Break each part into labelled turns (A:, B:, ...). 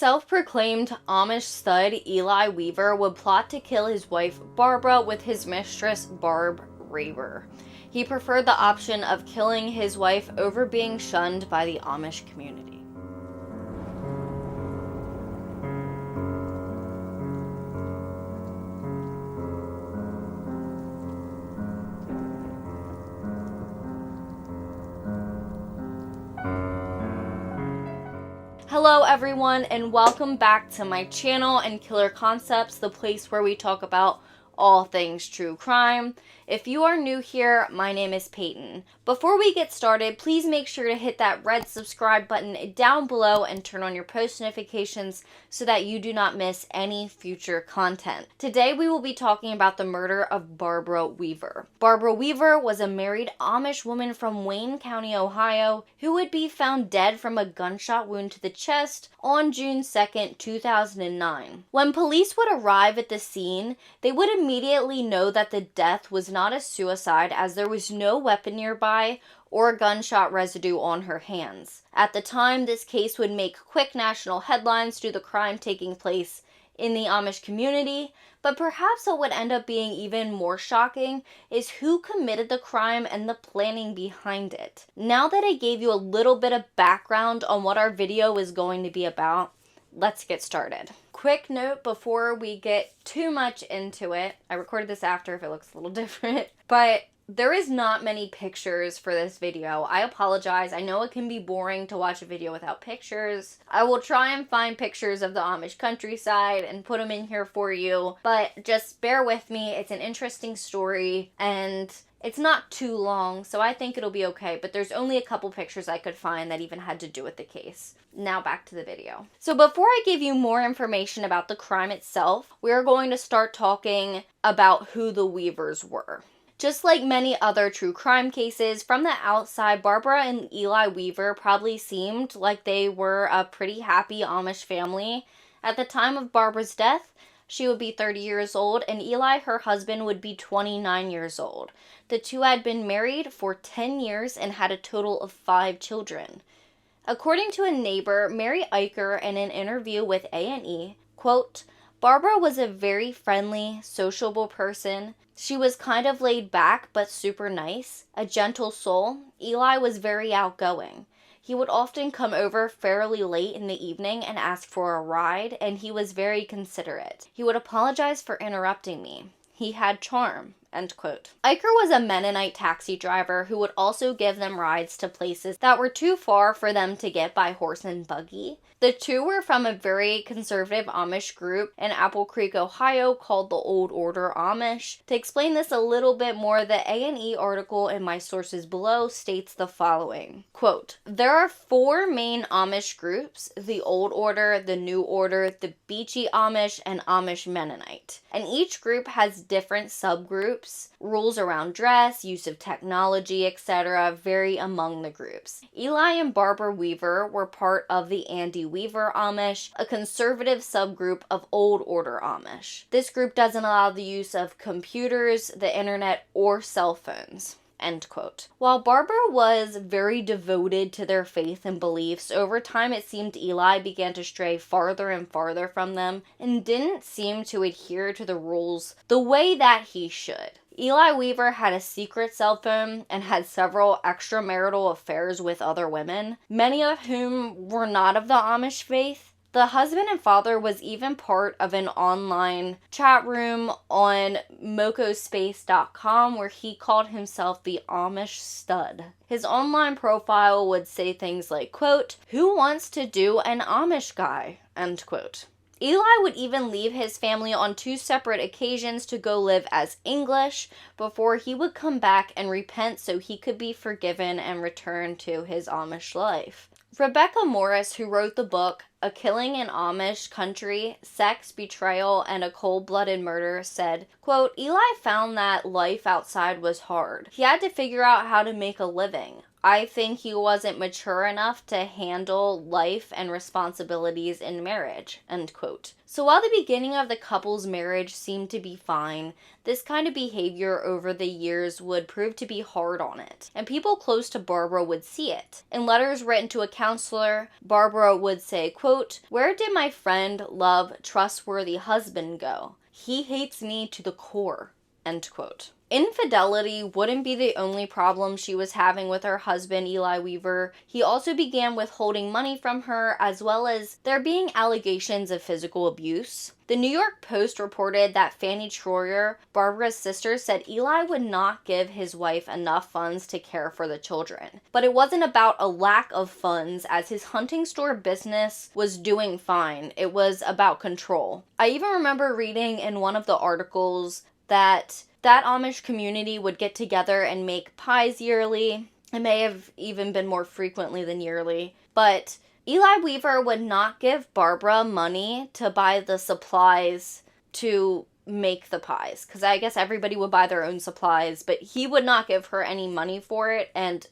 A: self-proclaimed Amish stud, Eli Weaver, would plot to kill his wife Barbara with his mistress Barb Raber. He preferred the option of killing his wife over being shunned by the Amish community. Hello everyone, and welcome back to my channel and Killer Concepts, the place where we talk about all things true crime. If you are new here, my name is Peyton. Before we get started, please make sure to hit that red subscribe button down below and turn on your post notifications so that you do not miss any future content. Today we will be talking about the murder of Barbara Weaver. Barbara Weaver was a married Amish woman from Wayne County, Ohio, who would be found dead from a gunshot wound to the chest on June 2nd, 2009. When police would arrive at the scene, they would immediately know that the death was not a suicide, as there was no weapon nearby or gunshot residue on her hands. At the time, this case would make quick national headlines due to the crime taking place in the Amish community, but perhaps what would end up being even more shocking is who committed the crime and the planning behind it. Now that I gave you a little bit of background on what our video is going to be about, let's get started. Quick note before we get too much into it. I recorded this after if it looks a little different, but there is not many pictures for this video. I apologize. I know it can be boring to watch a video without pictures. I will try and find pictures of the Amish countryside and put them in here for you, but just bear with me. It's an interesting story and it's not too long, so I think it'll be okay, but there's only a couple pictures I could find that even had to do with the case. Now back to the video. So before I give you more information about the crime itself, we are going to start talking about who the Weavers were. Just like many other true crime cases, from the outside, Barbara and Eli Weaver probably seemed like they were a pretty happy Amish family. At the time of Barbara's death, she would be 30 years old, and Eli, her husband, would be 29 years old. The two had been married for 10 years and had a total of 5 children. According to a neighbor, Mary Eicher, in an interview with A&E, quote, "Barbara was a very friendly, sociable person. She was kind of laid back but super nice, a gentle soul. Eli was very outgoing. He would often come over fairly late in the evening and ask for a ride, and he was very considerate. He would apologize for interrupting me. He had charm." End quote. Eicher was a Mennonite taxi driver who would also give them rides to places that were too far for them to get by horse and buggy. The two were from a very conservative Amish group in Apple Creek, Ohio called the Old Order Amish. To explain this a little bit more, the A&E article in my sources below states the following. Quote, "There are 4 main Amish groups: the Old Order, the New Order, the Beachy Amish, and Amish Mennonite. And each group has different subgroups. Rules around dress, use of technology, etc. vary among the groups. Eli and Barbara Weaver were part of the Andy Weaver Amish, a conservative subgroup of Old Order Amish. This group doesn't allow the use of computers, the internet, or cell phones." End quote. While Barbara was very devoted to their faith and beliefs, over time it seemed Eli began to stray farther and farther from them and didn't seem to adhere to the rules the way that he should. Eli Weaver had a secret cell phone and had several extramarital affairs with other women, many of whom were not of the Amish faith. The husband and father was even part of an online chat room on mocospace.com where he called himself the Amish Stud. His online profile would say things like, quote, "Who wants to do an Amish guy?" End quote. Eli would even leave his family on 2 separate occasions to go live as English before he would come back and repent so he could be forgiven and return to his Amish life. Rebecca Morris, who wrote the book A Killing in Amish Country, Sex, Betrayal, and a Cold-Blooded Murder, said, quote, "Eli found that life outside was hard. He had to figure out how to make a living. I think he wasn't mature enough to handle life and responsibilities in marriage, end quote. So while the beginning of the couple's marriage seemed to be fine, this kind of behavior over the years would prove to be hard on it, and people close to Barbara would see it. In letters written to a counselor, Barbara would say, quote, "Where did my friend, love, trustworthy husband go? He hates me to the core," end quote. Infidelity wouldn't be the only problem she was having with her husband, Eli Weaver. He also began withholding money from her, as well as there being allegations of physical abuse. The New York Post reported that Fanny Troyer, Barbara's sister, said Eli would not give his wife enough funds to care for the children. But it wasn't about a lack of funds, as his hunting store business was doing fine. It was about control. I even remember reading in one of the articles that Amish community would get together and make pies yearly. It may have even been more frequently than yearly. But Eli Weaver would not give Barbara money to buy the supplies to make the pies, because I guess everybody would buy their own supplies, but he would not give her any money for it, and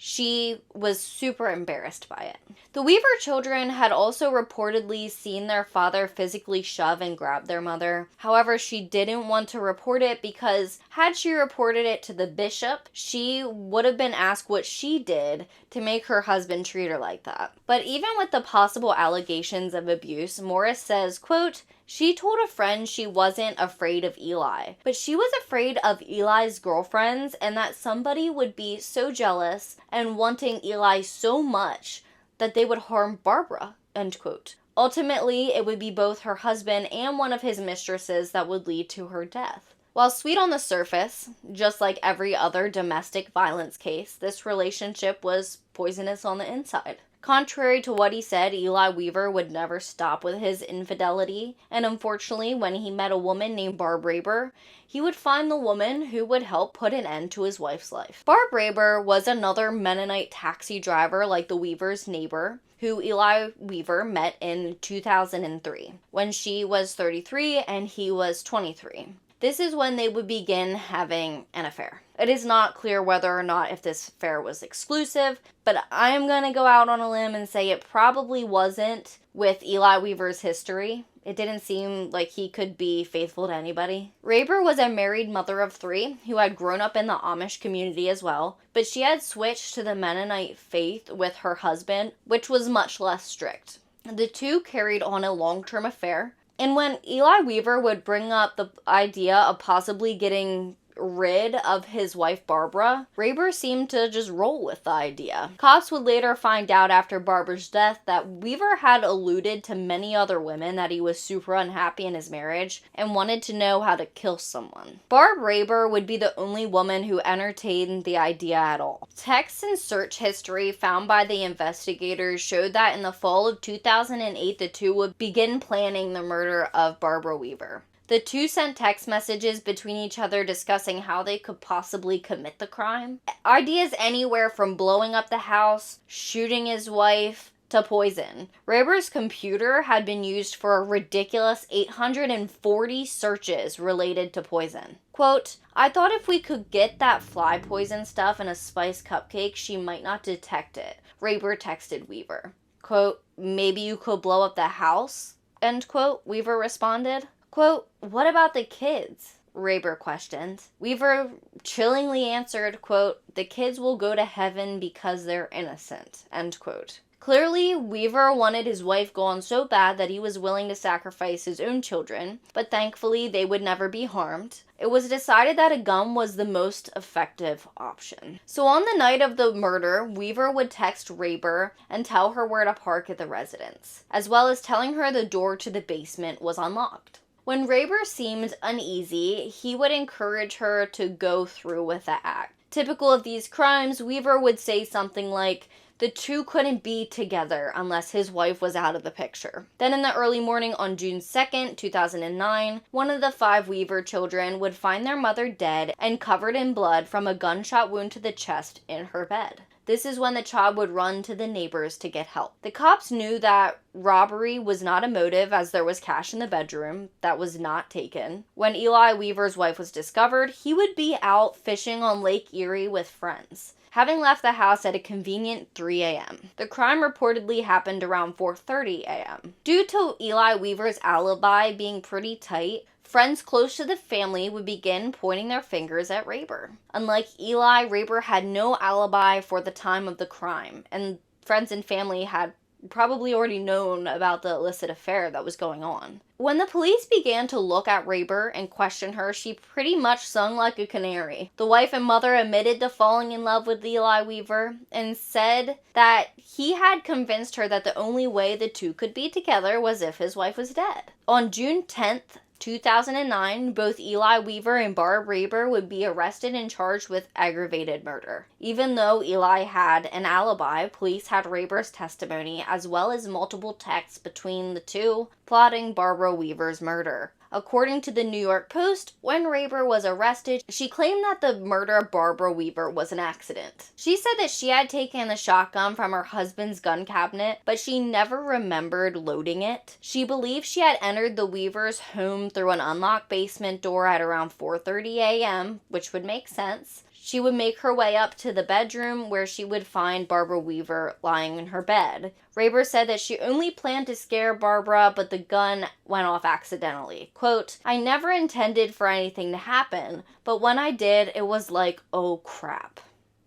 A: she was super embarrassed by it. The Weaver children had also reportedly seen their father physically shove and grab their mother. However, she didn't want to report it because had she reported it to the bishop, she would have been asked what she did to make her husband treat her like that. But even with the possible allegations of abuse, Morris says, quote, "She told a friend she wasn't afraid of Eli, but she was afraid of Eli's girlfriends and that somebody would be so jealous and wanting Eli so much that they would harm Barbara," end quote. Ultimately, it would be both her husband and one of his mistresses that would lead to her death. While sweet on the surface, just like every other domestic violence case, this relationship was poisonous on the inside. Contrary to what he said, Eli Weaver would never stop with his infidelity, and unfortunately, when he met a woman named Barb Raber, he would find the woman who would help put an end to his wife's life. Barb Raber was another Mennonite taxi driver like the Weaver's neighbor, who Eli Weaver met in 2003, when she was 33 and he was 23. This is when they would begin having an affair. It is not clear whether or not if this affair was exclusive, but I am going to go out on a limb and say it probably wasn't with Eli Weaver's history. It didn't seem like he could be faithful to anybody. Raber was a married mother of 3 who had grown up in the Amish community as well, but she had switched to the Mennonite faith with her husband, which was much less strict. The two carried on a long-term affair. And when Eli Weaver would bring up the idea of possibly getting rid of his wife Barbara, Raber seemed to just roll with the idea. Cops would later find out after Barbara's death that Weaver had alluded to many other women that he was super unhappy in his marriage and wanted to know how to kill someone. Barb Raber would be the only woman who entertained the idea at all. Texts and search history found by the investigators showed that in the fall of 2008, the two would begin planning the murder of Barbara Weaver. The two sent text messages between each other discussing how they could possibly commit the crime. Ideas anywhere from blowing up the house, shooting his wife, to poison. Raber's computer had been used for a ridiculous 840 searches related to poison. Quote, "I thought if we could get that fly poison stuff in a spice cupcake, she might not detect it," Raber texted Weaver. Quote, "Maybe you could blow up the house?" End quote, Weaver responded. Quote, "What about the kids?" Raber questioned. Weaver chillingly answered, quote, "The kids will go to heaven because they're innocent," end quote. Clearly, Weaver wanted his wife gone so bad that he was willing to sacrifice his own children, but thankfully they would never be harmed. It was decided that a gun was the most effective option. So on the night of the murder, Weaver would text Raber and tell her where to park at the residence, as well as telling her the door to the basement was unlocked. When Raber seemed uneasy, he would encourage her to go through with the act. Typical of these crimes, Weaver would say something like, the two couldn't be together unless his wife was out of the picture. Then in the early morning on June 2nd, 2009, one of the 5 Weaver children would find their mother dead and covered in blood from a gunshot wound to the chest in her bed. This is when the child would run to the neighbors to get help. The cops knew that robbery was not a motive as there was cash in the bedroom that was not taken. When Eli Weaver's wife was discovered, he would be out fishing on Lake Erie with friends. having left the house at a convenient 3 a.m. The crime reportedly happened around 4:30 a.m. Due to Eli Weaver's alibi being pretty tight, friends close to the family would begin pointing their fingers at Raber. Unlike Eli, Raber had no alibi for the time of the crime, and friends and family had probably already known about the illicit affair that was going on. When the police began to look at Raber and question her, she pretty much sung like a canary. The wife and mother admitted to falling in love with Eli Weaver and said that he had convinced her that the only way the two could be together was if his wife was dead. On June 10th, 2009, both Eli Weaver and Barb Raber would be arrested and charged with aggravated murder. Even though Eli had an alibi, police had Raber's testimony as well as multiple texts between the two plotting Barbara Weaver's murder. According to the New York Post, when Raber was arrested, she claimed that the murder of Barbara Weaver was an accident. She said that she had taken the shotgun from her husband's gun cabinet, but she never remembered loading it. She believed she had entered the Weavers' home through an unlocked basement door at around 4:30 a.m., which would make sense. She would make her way up to the bedroom where she would find Barbara Weaver lying in her bed. Raber said that she only planned to scare Barbara, but the gun went off accidentally. Quote, "I never intended for anything to happen, but when I did, it was like, oh crap."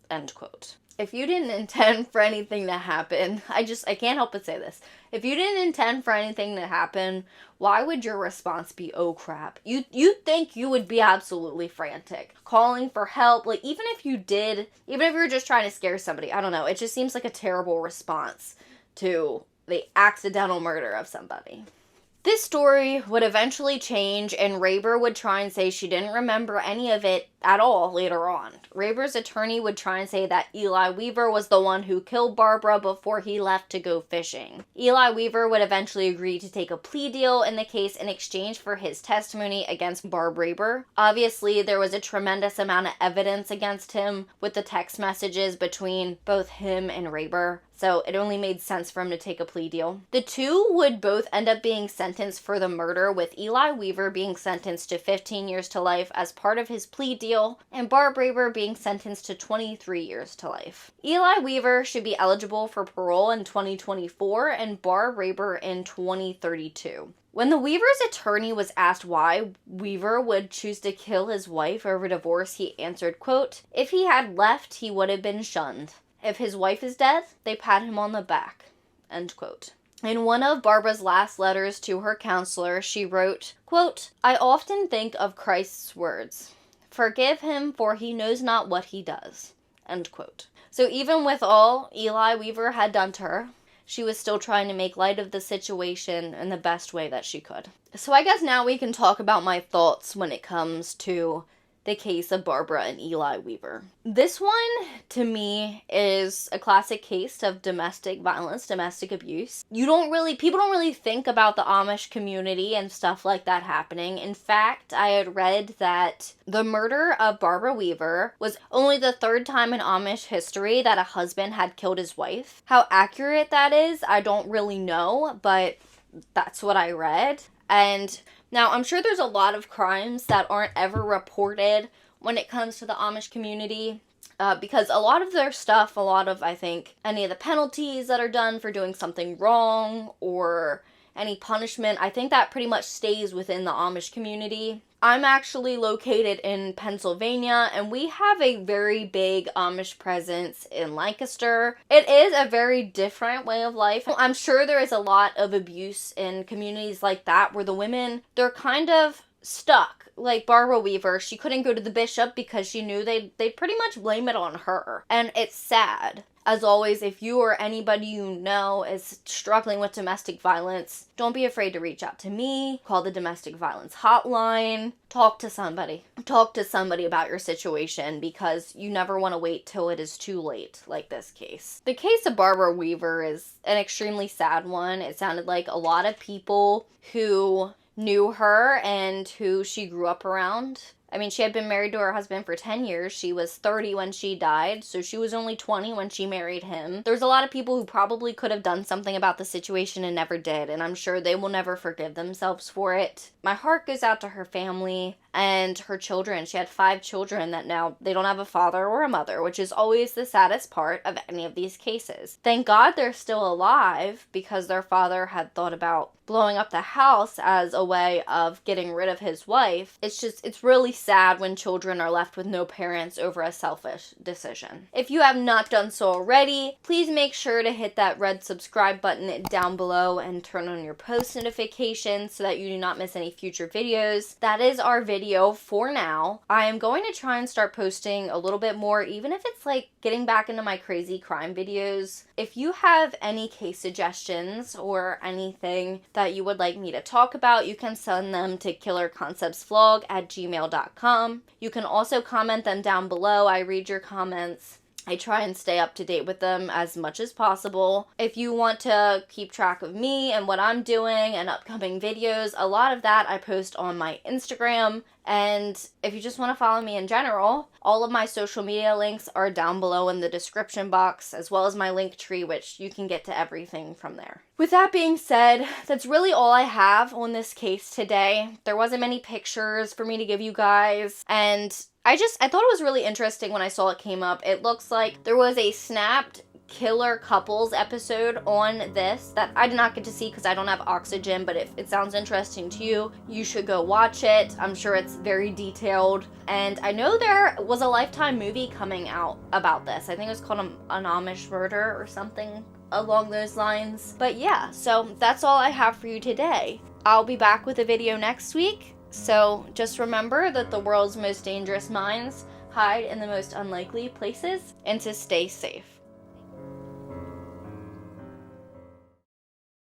A: End quote. If you didn't intend for anything to happen, I can't help but say this. If you didn't intend for anything to happen, why would your response be, oh crap? You'd think you would be absolutely frantic, calling for help. Like, even if you were just trying to scare somebody, I don't know. It just seems like a terrible response to the accidental murder of somebody. This story would eventually change, and Raber would try and say she didn't remember any of it at all later on. Raber's attorney would try and say that Eli Weaver was the one who killed Barbara before he left to go fishing. Eli Weaver would eventually agree to take a plea deal in the case in exchange for his testimony against Barb Raber. Obviously, there was a tremendous amount of evidence against him with the text messages between both him and Raber, so it only made sense for him to take a plea deal. The two would both end up being sentenced for the murder, with Eli Weaver being sentenced to 15 years to life as part of his plea deal, and Barb Raber being sentenced to 23 years to life. Eli Weaver should be eligible for parole in 2024 and Barb Raber in 2032. When the Weaver's attorney was asked why Weaver would choose to kill his wife over divorce, he answered, quote, "If he had left, he would have been shunned. If his wife is dead, they pat him on the back." End quote. In one of Barbara's last letters to her counselor, she wrote, quote, "I often think of Christ's words. Forgive him, for he knows not what he does." End quote. So even with all Eli Weaver had done to her, she was still trying to make light of the situation in the best way that she could. So I guess now we can talk about my thoughts when it comes to the case of Barbara and Eli Weaver. This one, to me, is a classic case of domestic violence, domestic abuse. People don't really think about the Amish community and stuff like that happening. In fact, I had read that the murder of Barbara Weaver was only the third time in Amish history that a husband had killed his wife. How accurate that is, I don't really know, but that's what I read. And now, I'm sure there's a lot of crimes that aren't ever reported when it comes to the Amish community, because a lot of their stuff, I think, any of the penalties that are done for doing something wrong or any punishment, I think that pretty much stays within the Amish community. I'm actually located in Pennsylvania, and we have a very big Amish presence in Lancaster. It is a very different way of life. I'm sure there is a lot of abuse in communities like that where the women, they're kind of stuck. Like Barbara Weaver, she couldn't go to the bishop because she knew they'd pretty much blame it on her. And it's sad. As always, if you or anybody you know is struggling with domestic violence, don't be afraid to reach out to me, call the domestic violence hotline, talk to somebody. Talk to somebody about your situation, because you never want to wait till it is too late, like this case. The case of Barbara Weaver is an extremely sad one. It sounded like a lot of people who knew her and who she grew up around I mean, she had been married to her husband for 10 years. She was 30 when she died, so she was only 20 when she married him. There's a lot of people who probably could have done something about the situation and never did, and I'm sure they will never forgive themselves for it. My heart goes out to her family and her children. She had 5 children that now they don't have a father or a mother, which is always the saddest part of any of these cases. Thank God they're still alive, because their father had thought about blowing up the house as a way of getting rid of his wife. It's really sad when children are left with no parents over a selfish decision. If you have not done so already, please make sure to hit that red subscribe button down below and turn on your post notifications so that you do not miss any future videos. That is our video for now. I am going to try and start posting a little bit more, even if it's like getting back into my crazy crime videos. If you have any case suggestions or anything that you would like me to talk about, you can send them to killerconceptsvlog@gmail.com. You can also comment them down below. I read your comments. I try and stay up to date with them as much as possible. If you want to keep track of me and what I'm doing and upcoming videos, a lot of that I post on my Instagram. And if you just want to follow me in general, all of my social media links are down below in the description box, as well as my link tree, which you can get to everything from there. With that being said, that's really all I have on this case today. There wasn't many pictures for me to give you guys, and I thought it was really interesting when I saw it came up. It looks like there was a snapped killer couples episode on this that I did not get to see because I don't have Oxygen, but if it sounds interesting to you, you should go watch it. I'm sure it's very detailed, and I know there was a Lifetime movie coming out about this. I think it was called an Amish Murder or something along those lines. But yeah, so that's all I have for you today. I'll be back with a video next week. So just remember that the world's most dangerous minds hide in the most unlikely places, and to stay safe.